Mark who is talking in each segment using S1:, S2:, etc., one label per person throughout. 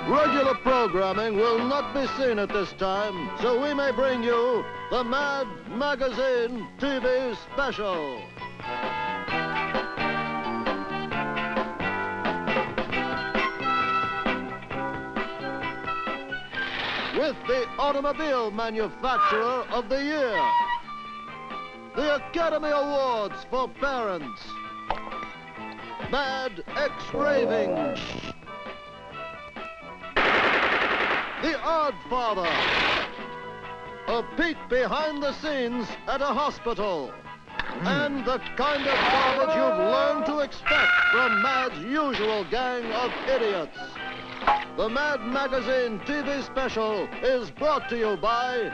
S1: Regular programming will not be seen at this time, so we may bring you the Mad Magazine TV special. With the automobile manufacturer of the year, the Academy Awards for parents, Mad X-Raving, The Odd Father, a peek behind the scenes at a hospital, and the kind of garbage you've learned to expect from Mad's usual gang of idiots. The Mad Magazine TV special is brought to you by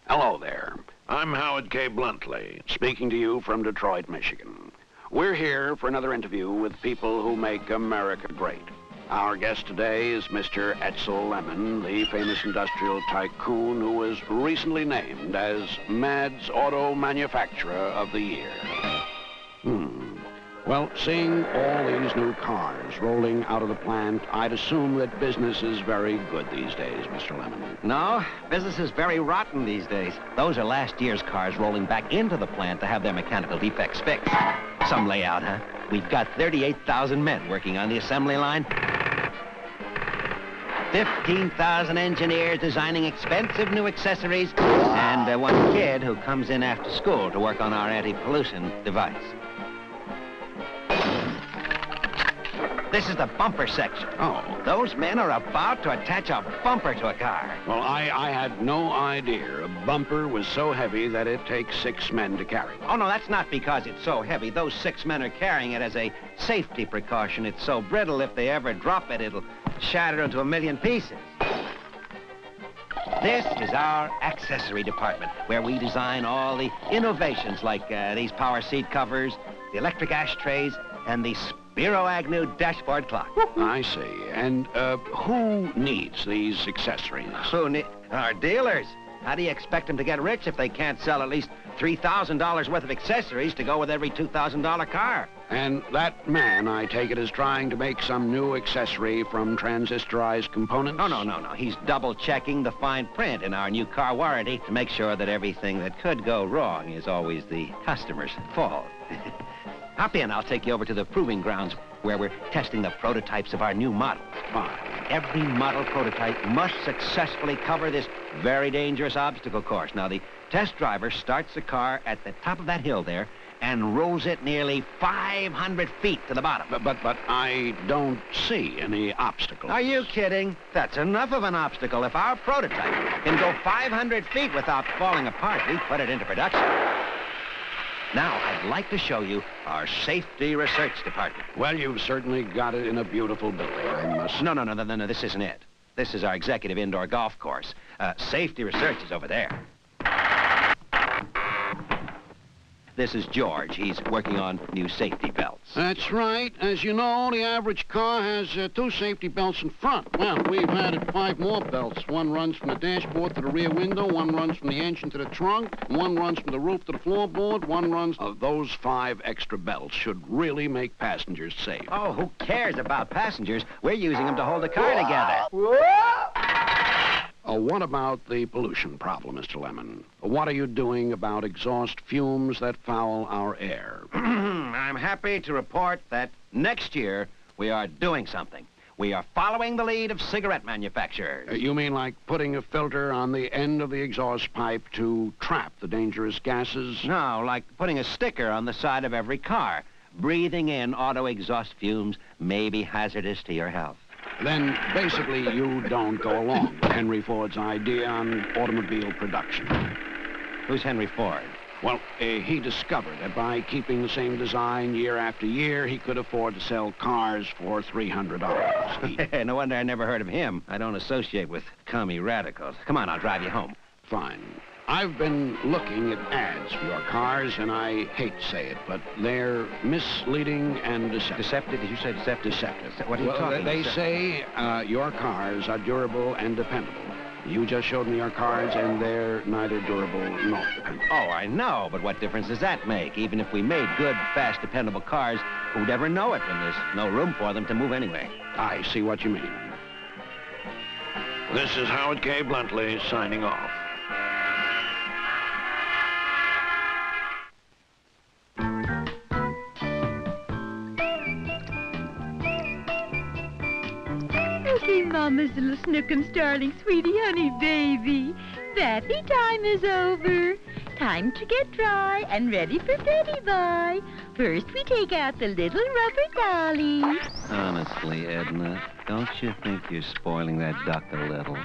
S2: Hello there. I'm Howard K. Bluntly, speaking to you from Detroit, Michigan. We're here for another interview with people who make America great. Our guest today is Mr. Edsel Lemon, the famous industrial tycoon who was recently named as Mad's Auto Manufacturer of the Year. Well, seeing all these new cars rolling out of the plant, I'd assume that business is very good these days, Mr. Lemon.
S3: No, business is very rotten these days. Those are last year's cars rolling back into the plant to have their mechanical defects fixed. Some layout, huh? We've got 38,000 men working on the assembly line. 15,000 engineers designing expensive new accessories, and one kid who comes in after school to work on our anti-pollution device. This is the bumper section.
S2: Oh.
S3: Those men are about to attach a bumper to a car.
S2: Well, I had no idea a bumper was so heavy that it takes 6 men to carry it.
S3: Oh, no, that's not because it's so heavy. Those 6 men are carrying it as a safety precaution. It's so brittle, if they ever drop it, it'll shatter into a million pieces. This is our accessory department, where we design all the innovations like these power seat covers, the electric ashtrays, and the Spiro Agnew dashboard clock.
S2: I see. And who needs these accessories?
S3: Our dealers. How do you expect them to get rich if they can't sell at least $3,000 worth of accessories to go with every $2,000 car?
S2: And that man, I take it, is trying to make some new accessory from transistorized components?
S3: No. He's double-checking the fine print in our new car warranty to make sure that everything that could go wrong is always the customer's fault. Hop in, I'll take you over to the proving grounds where we're testing the prototypes of our new models.
S2: Fine.
S3: Every model prototype must successfully cover this very dangerous obstacle course. Now, the test driver starts the car at the top of that hill there and rolls it nearly 500 feet to the bottom.
S2: But I don't see any obstacles.
S3: Are you kidding? That's enough of an obstacle. If our prototype can go 500 feet without falling apart, we put it into production. Now, I'd like to show you our safety research department.
S2: Well, you've certainly got it in a beautiful building, I must...
S3: No, this isn't it. This is our executive indoor golf course. Safety research is over there. This is George. He's working on new safety belts.
S2: That's right. As you know, the average car has 2 safety belts in front. Well, we've added 5 more belts. One runs from the dashboard to the rear window, one runs from the engine to the trunk, one runs from the roof to the floorboard, one runs... Those 5 extra belts should really make passengers safe.
S3: Oh, who cares about passengers? We're using them to hold the car together.
S2: What about the pollution problem, Mr. Lemon? What are you doing about exhaust fumes that foul our air?
S3: I'm happy to report that next year we are doing something. We are following the lead of cigarette manufacturers.
S2: You mean like putting a filter on the end of the exhaust pipe to trap the dangerous gases?
S3: No, like putting a sticker on the side of every car. Breathing in auto exhaust fumes may be hazardous to your health.
S2: Then, basically, you don't go along with Henry Ford's idea on automobile production.
S3: Who's Henry Ford?
S2: Well, he discovered that by keeping the same design year after year, he could afford to sell cars for $300 each.
S3: No wonder I never heard of him. I don't associate with commie radicals. Come on, I'll drive you home.
S2: Fine. I've been looking at ads for your cars, and I hate to say it, but they're misleading and deceptive.
S3: Deceptive? Did you say deceptive?
S2: Deceptive.
S3: What are you talking about?
S2: They say your cars are durable and dependable. You just showed me your cars, and they're neither durable nor dependable.
S3: Oh, I know, but what difference does that make? Even if we made good, fast, dependable cars, who'd ever know it when there's no room for them to move anyway?
S2: I see what you mean. This is Howard K. Bluntly signing off.
S4: Okay, Mama's little snookum starling, sweetie, honey, baby. Bathing time is over. Time to get dry and ready for Betty Boy. First, we take out the little rubber dollies.
S3: Honestly, Edna, don't you think you're spoiling that duck a little?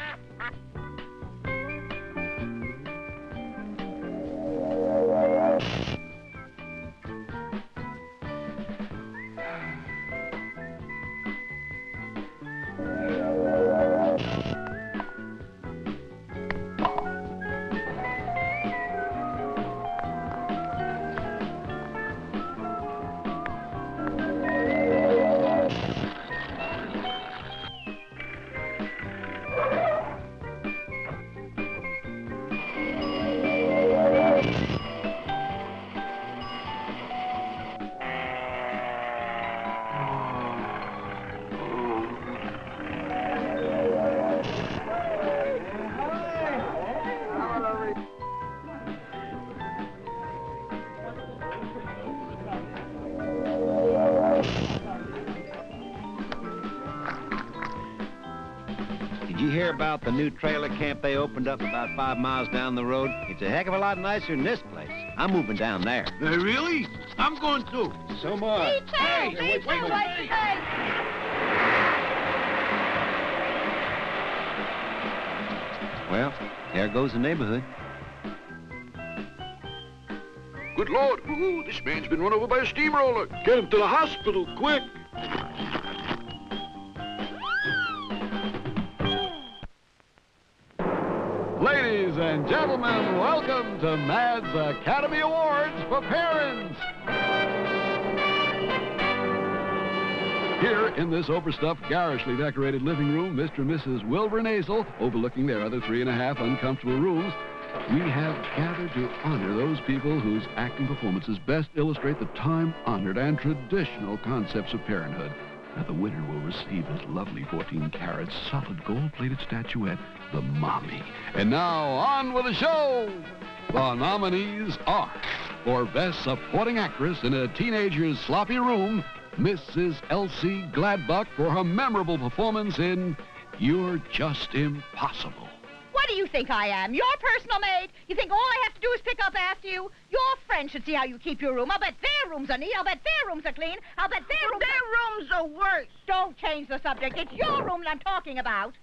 S3: Did you hear about the new trailer camp they opened up about 5 miles down the road? It's a heck of a lot nicer than this place. I'm moving down there.
S5: Really? I'm going too.
S3: So much.
S5: Hey, wait.
S3: Well, there goes the neighborhood.
S5: Good Lord. Ooh, this man's been run over by a steamroller. Get him to the hospital, quick.
S6: Ladies and gentlemen, welcome to Mad's Academy Awards for Parents. Here in this overstuffed, garishly decorated living room, Mr. and Mrs. Wilbur Nasel, overlooking their other 3.5 uncomfortable rooms, we have gathered to honor those people whose acting performances best illustrate the time-honored and traditional concepts of parenthood. Now, the winner will receive this lovely 14-carat solid gold-plated statuette, the Mommy. And now, on with the show! The nominees are, for Best Supporting Actress in a Teenager's Sloppy Room, Mrs. Elsie Gladbuck for her memorable performance in You're Just Impossible.
S7: What do you think I am? Your personal maid? You think all I have to do is pick up after you? Your friends should see how you keep your room. I'll bet their rooms are neat. I'll bet their rooms are clean. I'll bet their rooms are worse. Don't change the subject. It's your room that I'm talking about.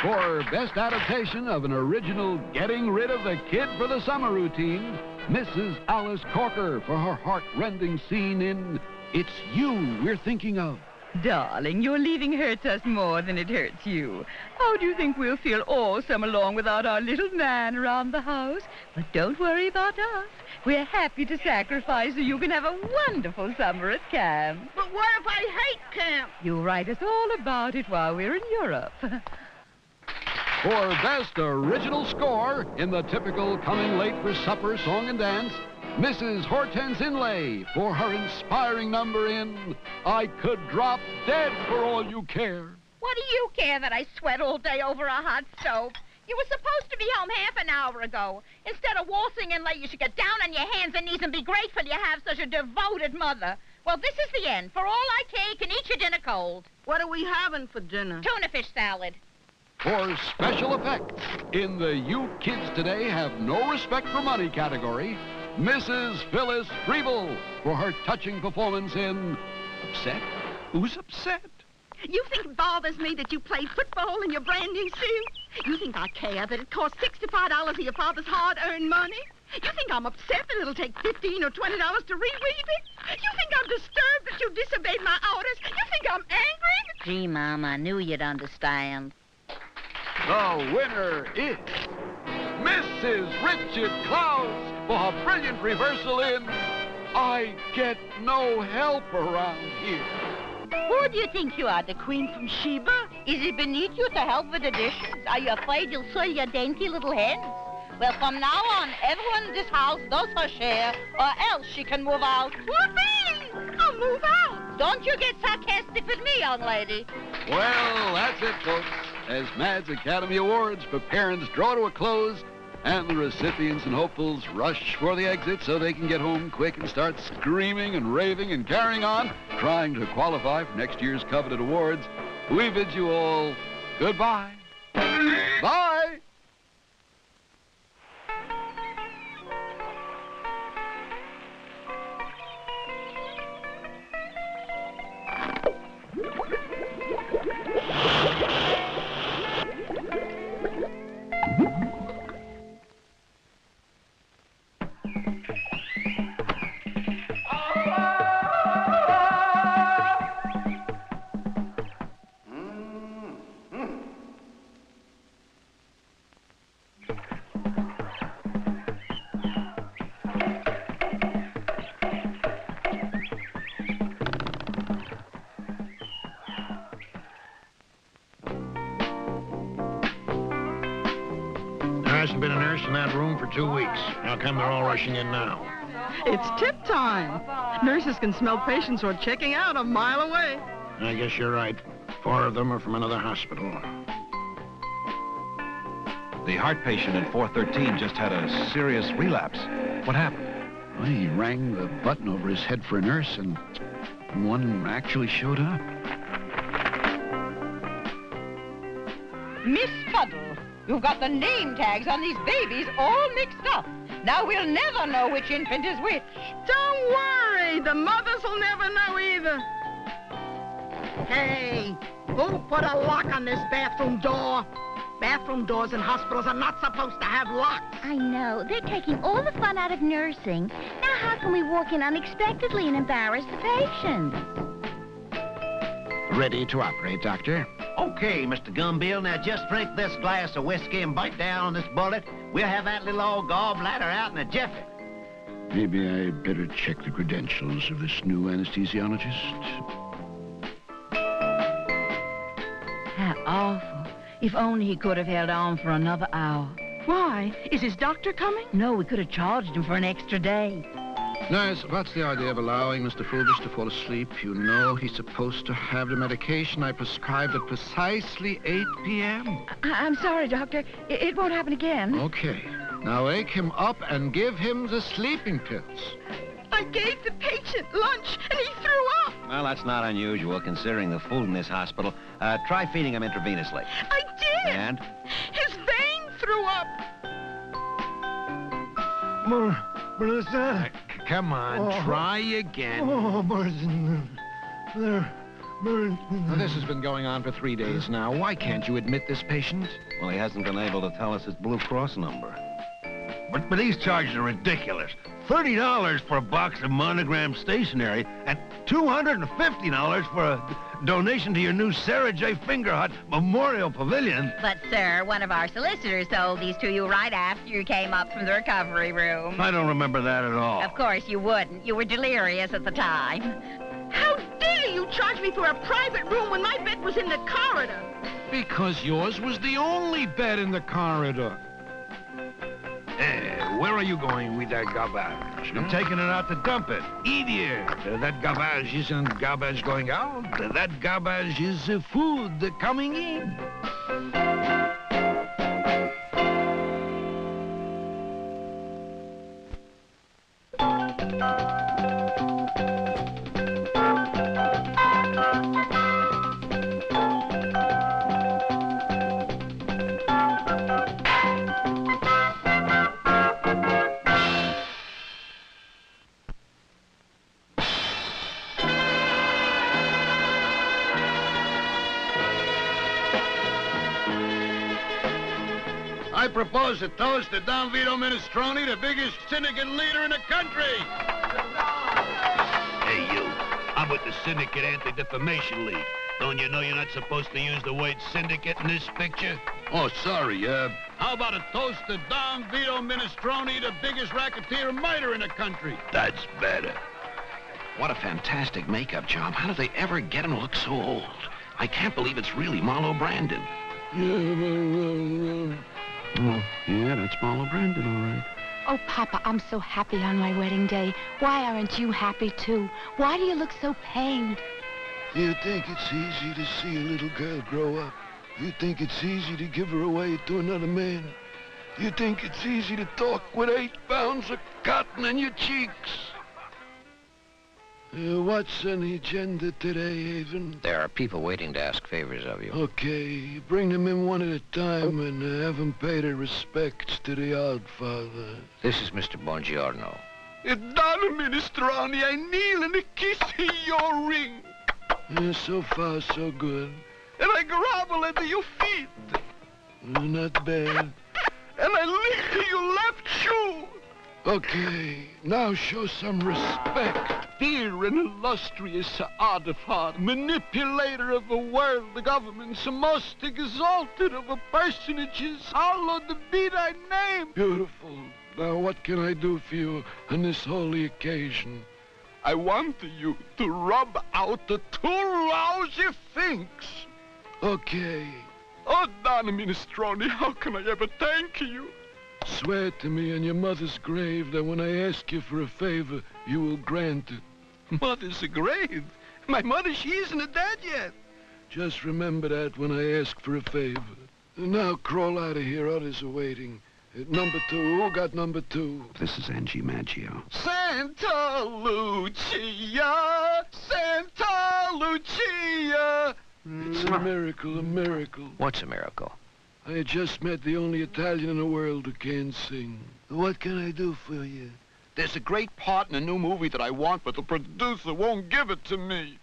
S6: For Best Adaptation of an Original Getting Rid of the Kid for the Summer Routine, Mrs. Alice Corker for her heart-rending scene in It's You We're Thinking Of.
S4: Darling, your leaving hurts us more than it hurts you. How do you think we'll feel all summer long without our little man around the house? But don't worry about us. We're happy to sacrifice so you can have a wonderful summer at camp.
S7: But what if I hate camp?
S4: You'll write us all about it while we're in Europe.
S6: For Best Original Score in the typical coming late for supper song and dance, Mrs. Hortense Inlay for her inspiring number in I Could Drop Dead for All You Care.
S7: What do you care that I sweat all day over a hot stove? You were supposed to be home half an hour ago. Instead of waltzing in late, you should get down on your hands and knees and be grateful you have such a devoted mother. Well, this is the end. For all I care, you can eat your dinner cold.
S8: What are we having for dinner?
S7: Tuna fish salad.
S6: For special effects in the You Kids Today Have No Respect for Money category, Mrs. Phyllis Freeble for her touching performance in Upset? Who's upset?
S8: You think it bothers me that you play football in your brand new suit? You think I care that it costs $65 of your father's hard-earned money? You think I'm upset that it'll take $15 or $20 to reweave it? You think I'm disturbed that you disobeyed my orders? You think I'm angry?
S7: Gee, Mom, I knew you'd understand.
S6: The winner is Mrs. Richard Clowes for her brilliant reversal in I Get No Help Around Here.
S7: Who do you think you are, the Queen from Sheba? Is it beneath you to help with the dishes? Are you afraid you'll soil your dainty little hands? Well, from now on, everyone in this house does her share, or else she can move out.
S8: Whoopee! I'll move out.
S7: Don't you get sarcastic with me, young lady.
S6: Well, that's it, folks. As Mad's Academy Awards for parents draw to a close, and the recipients and hopefuls rush for the exit so they can get home quick and start screaming and raving and carrying on, trying to qualify for next year's coveted awards, we bid you all goodbye. Bye!
S2: There hasn't been a nurse in that room for 2 weeks. How come they're all rushing in now?
S8: It's tip time. Nurses can smell patients who are checking out a mile away.
S2: I guess you're right. 4 of them are from another hospital.
S3: The heart patient in 413 just had a serious relapse. What happened?
S6: Well, he rang the button over his head for a nurse, and one actually showed up.
S7: Miss Fuddle, you've got the name tags on these babies all mixed up. Now we'll never know which infant is which.
S8: Don't worry. The mothers will never know either. Hey, who put a lock on this bathroom door? Bathroom doors in hospitals are not supposed to have locks.
S9: I know. They're taking all the fun out of nursing. Now how can we walk in unexpectedly and embarrass the patients?
S2: Ready to operate, Doctor.
S3: Okay, Mr. Gumbill, now just drink this glass of whiskey and bite down on this bullet. We'll have that little old gallbladder out in a jiffy.
S6: Maybe I better check the credentials of this new anesthesiologist.
S4: How awful. If only he could have held on for another hour.
S8: Why? Is his doctor coming?
S4: No, we could have charged him for an extra day.
S5: Nurse, what's the idea of allowing Mr. Fulvish to fall asleep? You know he's supposed to have the medication I prescribed at precisely 8 p.m.
S4: I'm sorry, Doctor. It won't happen again.
S5: Okay. Now wake him up and give him the sleeping pills.
S8: I gave the patient lunch, and he threw up.
S3: Well, that's not unusual, considering the food in this hospital. Try feeding him intravenously.
S8: I did.
S3: And?
S8: His vein threw up.
S5: Melissa? Come on, try again. Now, this has been going on for 3 days now. Why can't you admit this patient?
S3: Well, he hasn't been able to tell us his Blue Cross number.
S10: But these charges are ridiculous. $30 for a box of monogrammed stationery and $250 for a donation to your new Sarah J. Fingerhut Memorial Pavilion.
S7: But, sir, one of our solicitors sold these to you right after you came up from the recovery room.
S10: I don't remember that at all.
S7: Of course you wouldn't. You were delirious at the time.
S8: How dare you charge me for a private room when my bed was in the corridor?
S5: Because yours was the only bed in the corridor. Where are you going with that garbage?
S10: I'm taking it out to dump it. Idiot! That garbage isn't garbage going out. That garbage is food coming in.
S5: I propose a toast to Don Vito Minestrone, the biggest syndicate leader in the country.
S10: Hey, you. I'm with the Syndicate Anti-Defamation League. Don't you know you're not supposed to use the word syndicate in this picture?
S6: Oh, sorry. How about a toast to Don Vito Minestrone, the biggest racketeer and murderer in the country?
S10: That's better.
S3: What a fantastic makeup job. How do they ever get him to look so old? I can't believe it's really Marlo Brandon. Oh, yeah, that's Marlo Brandon, all right.
S11: Oh, Papa, I'm so happy on my wedding day. Why aren't you happy, too? Why do you look so pained?
S1: Do you think it's easy to see a little girl grow up? You think it's easy to give her away to another man? You think it's easy to talk with 8 pounds of cotton in your cheeks? What's on the agenda today, Haven?
S3: There are people waiting to ask favors of you.
S1: Okay, bring them in one at a time and have them pay their respects to the odd father.
S3: This is Mr. Buongiorno.
S1: Donna Minestrone, I kneel and kiss your ring. So far, so good. And I grovel under your feet. Not bad. And I lick your left shoe. Okay, now show some respect. Dear and illustrious Adifar, manipulator of the world, the government's most exalted of the personages, hallowed be thy name. Beautiful. Now what can I do for you on this holy occasion? I want you to rub out the 2 lousy finks. Okay. Oh, Donna Minestrone, how can I ever thank you? Swear to me on your mother's grave that when I ask you for a favor, you will grant it. Mother's grave? My mother, she isn't dead yet. Just remember that when I ask for a favor. Now crawl out of here, others are waiting. Number 2, who got number 2?
S3: This is Angie Maggio.
S1: Santa Lucia! Santa Lucia! It's a miracle, a miracle.
S3: What's a miracle?
S1: I just met the only Italian in the world who can sing. What can I do for you?
S5: There's a great part in a new movie that I want, but the producer won't give it to me.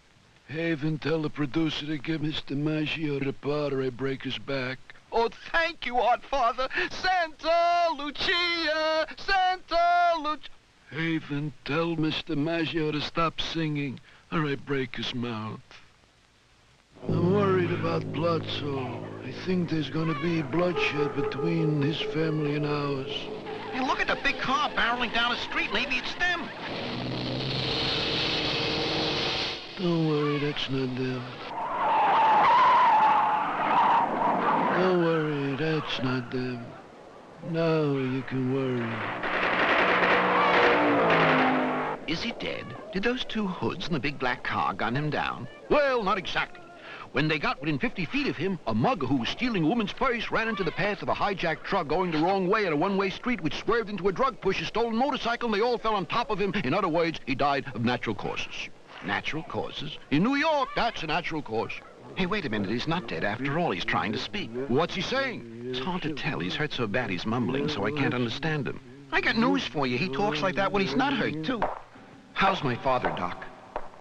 S1: Haven, tell the producer to give Mr. Maggio the part or I break his back.
S5: Oh, thank you, Godfather. Santa Lucia! Santa Lucia!
S1: Haven, tell Mr. Maggio to stop singing or I break his mouth. I'm worried about Plazzo. I think there's going to be bloodshed between his family and ours.
S3: Hey, look at the big car barreling down the street. Maybe it's them.
S1: Don't worry, that's not them. Don't worry, that's not them. Now you can worry.
S3: Is he dead? Did those 2 hoods in the big black car gun him down?
S5: Well, not exactly. When they got within 50 feet of him, a mugger who was stealing a woman's purse ran into the path of a hijacked truck going the wrong way at a one-way street, which swerved into a drug push, a stolen motorcycle, and they all fell on top of him. In other words, he died of natural causes.
S3: Natural causes?
S5: In New York, that's a natural cause.
S3: Hey, wait a minute. He's not dead after all. He's trying to speak.
S5: What's he saying?
S3: It's hard to tell. He's hurt so bad he's mumbling, so I can't understand him. I got news for you. He talks like that when he's not hurt, too. How's my father, Doc?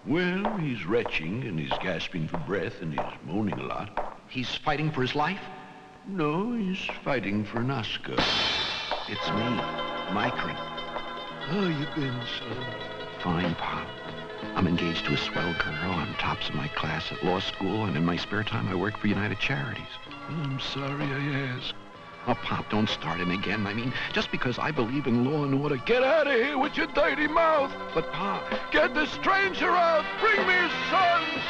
S10: Well, he's retching, and he's gasping for breath, and he's moaning a lot.
S3: He's fighting for his life?
S10: No, he's fighting for an Oscar.
S3: It's me, Micron.
S1: How you been, son?
S3: Fine, Pop. I'm engaged to a swell girl. I'm tops of my class at law school, and in my spare time, I work for United Charities.
S1: I'm sorry I asked.
S3: Oh, Pop, don't start him again. I mean, just because I believe in law and order.
S1: Get out of here with your dirty mouth!
S3: But, Pop...
S1: Get the stranger out! Bring me his sons!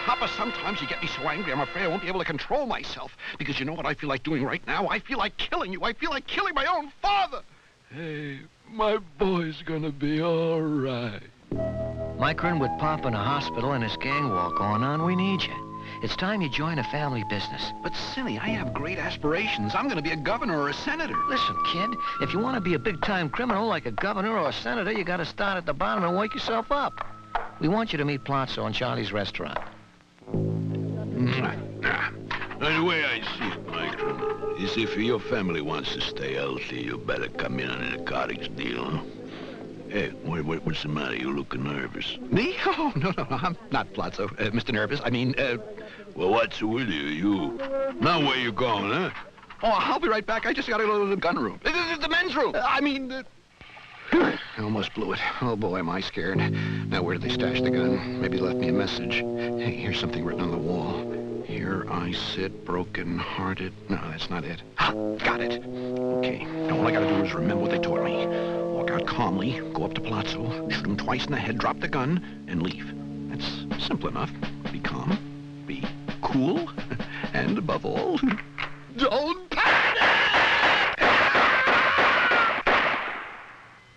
S3: Papa, sometimes you get me so angry, I'm afraid I won't be able to control myself. Because you know what I feel like doing right now? I feel like killing you. I feel like killing my own father.
S1: Hey, my boy's gonna be all right.
S3: Micron, with Pop in a hospital and his gang war going on, we need you. It's time you join a family business.
S5: But, Silly, I have great aspirations. I'm going to be a governor or a senator.
S3: Listen, kid, if you want to be a big-time criminal like a governor or a senator, you got to start at the bottom and work yourself up. We want you to meet Plazzo in Charlie's restaurant.
S10: The way I see it, Micron, is if your family wants to stay healthy, you better come in on a narcotics deal, huh? Hey, what's the matter? You looking nervous.
S3: Me? Oh, no, I'm not Plazzo. Mr. Nervous. I mean,
S10: Well, what's with you? Now where you going, huh?
S3: Oh, I'll be right back. I just got to go to the gun room. The men's room.
S5: I almost blew it. Oh, boy, am I scared. Now, where did they stash the gun? Maybe left me a message. Hey, here's something written on the wall. Here I sit, broken-hearted. No, that's not it. Ah, got it. Okay, now all I gotta do is remember what they taught me. Walk out calmly, go up to Palazzo, shoot him twice in the head, drop the gun, and leave. That's simple enough. Be calm, be cool, and above all, don't panic!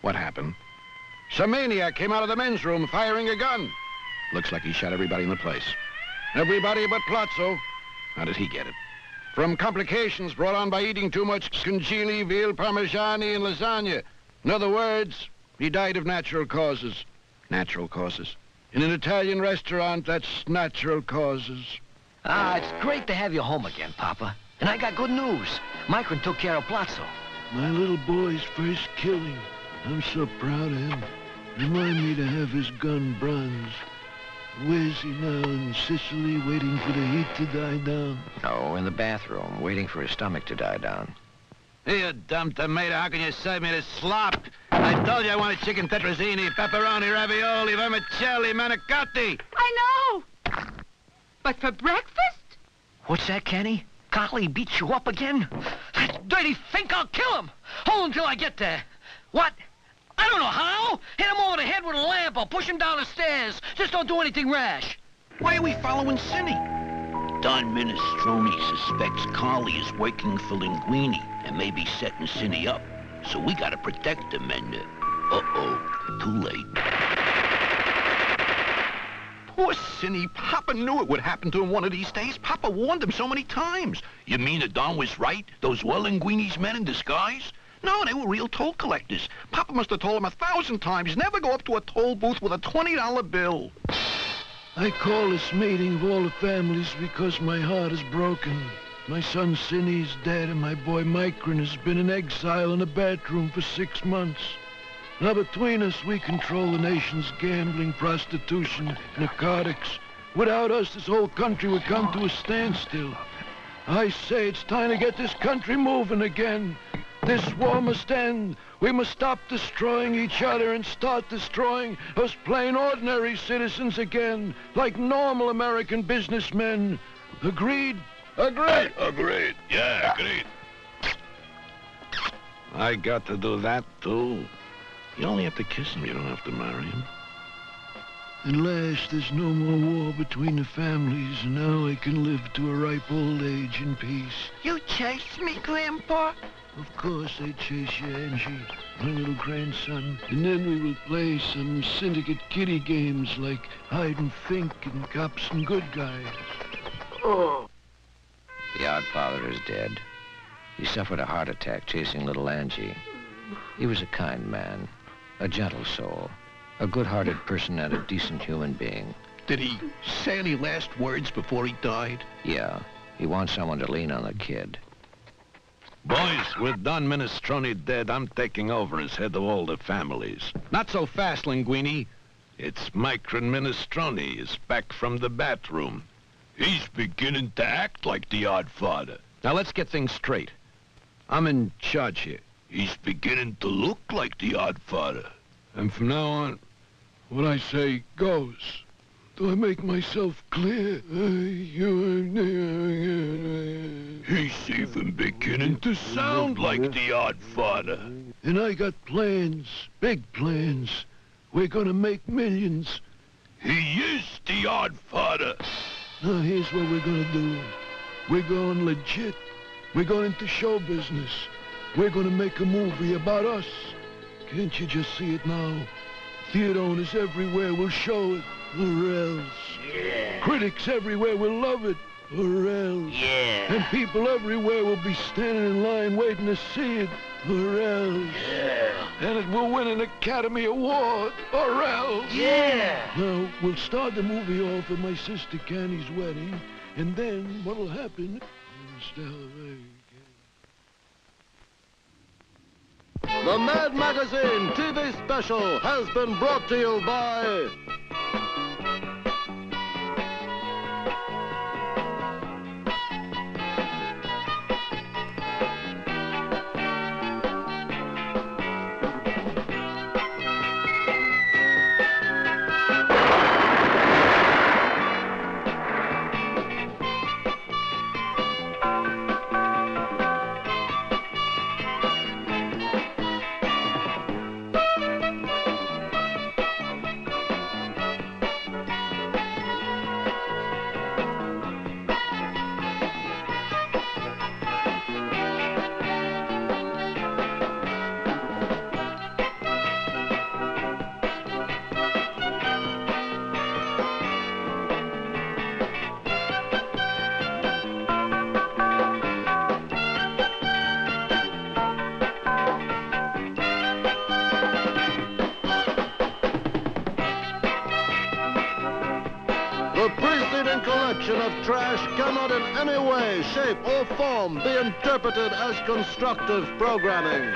S5: What happened? Some maniac came out of the men's room firing a gun. Looks like he shot everybody in the place. Everybody but Palazzo. How did he get it? From complications brought on by eating too much scungili, veal, parmigiani, and lasagna. In other words, he died of natural causes. Natural causes. In an Italian restaurant, that's natural causes.
S12: Ah, it's great to have you home again, Papa. And I got good news. Micron took care of Palazzo.
S10: My little boy's first killing. I'm so proud of him. Remind me to have his gun bronze. Where's he now? In Sicily, waiting for the heat to die down?
S3: Oh, in the bathroom, waiting for his stomach to die down.
S2: Hey, you dumb tomato, how can you serve me this slop? I told you I wanted chicken tetrazzini, pepperoni, ravioli, vermicelli, manicotti.
S11: I know. But for breakfast?
S12: What's that, Kenny? Collie beat you up again? That dirty fink, I'll kill him. Hold until I get there. What? I don't know how. Hit him over the head with a lamp or push him down the stairs. Just don't do anything rash.
S5: Why are we following Cinny?
S13: Don Minestrone suspects Carly is working for Linguini and may be setting Cinny up. So we gotta protect him and, uh-oh, too late.
S5: Poor Cinny. Papa knew it would happen to him one of these days. Papa warned him so many times.
S13: You mean that Don was right? Those were Linguini's men in disguise?
S5: No, they were real toll collectors. Papa must have told him 1,000 times, never go up to a toll booth with a $20 bill.
S10: I call this meeting of all the families because my heart is broken. My son Cinny's dead and my boy Micron has been in exile in a bathroom for 6 months. Now between us, we control the nation's gambling, prostitution, narcotics. Without us, this whole country would come to a standstill. I say it's time to get this country moving again. This war must end. We must stop destroying each other and start destroying us plain ordinary citizens again, like normal American businessmen. Agreed? Agreed?
S13: Agreed. Yeah, agreed.
S5: I got to do that, too. You only have to kiss him. You don't have to marry him.
S10: At last, there's no more war between the families, and now I can live to a ripe old age in peace.
S11: You chased me, Grandpa?
S10: Of course I chase you, Angie, my little grandson. And then we will play some syndicate kiddie games like hide and think and cops and good guys.
S3: The odd father is dead. He suffered a heart attack chasing little Angie. He was a kind man, a gentle soul, a good-hearted person and a decent human being.
S5: Did he say any last words before he died?
S3: Yeah, he wants someone to lean on the kid.
S2: Boys, with Don Minestrone dead, I'm taking over as head of all the families. Not so fast, Linguini. It's Micron Minestrone is back from the bathroom.
S13: He's beginning to act like the odd father.
S2: Now let's get things straight. I'm in charge here.
S13: He's beginning to look like the odd father.
S10: And from now on, what I say goes. Do I make myself clear?
S13: He's even beginning to sound like the odd father.
S10: And I got plans, big plans. We're gonna make millions.
S13: He is the odd father.
S10: Now here's what we're gonna do. We're going legit. We're going into show business. We're gonna make a movie about us. Can't you just see it now? Theater owners everywhere will show it. Or else.
S13: Yeah.
S10: Critics everywhere will love it. Or else.
S13: Yeah.
S10: And people everywhere will be standing in line waiting to see it. Or else.
S13: Yeah.
S10: And it will win an Academy Award. Or else.
S13: Yeah.
S10: Now, we'll start the movie off at my sister Candy's wedding. And then what'll happen?
S1: The Mad Magazine TV special has been brought to you by... collection of trash cannot in any way, shape, or form be interpreted as constructive programming.